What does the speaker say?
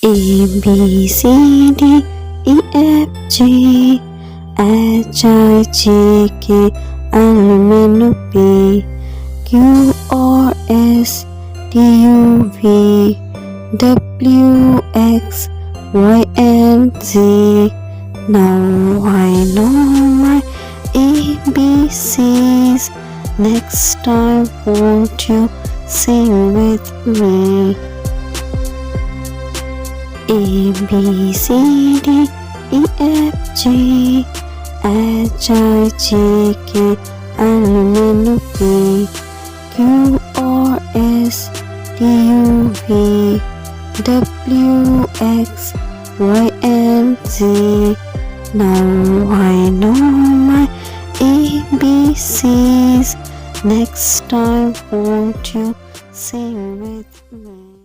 A B C D E F G H I J K L M N O P Q R S T U V W X Y and Z. Now I know my ABCs. Next time won't you sing with me? A B C D E F G H I J K L M N O P Q R S T U V W X Y and Z. Now I know my ABCs. Next time won't you sing with me?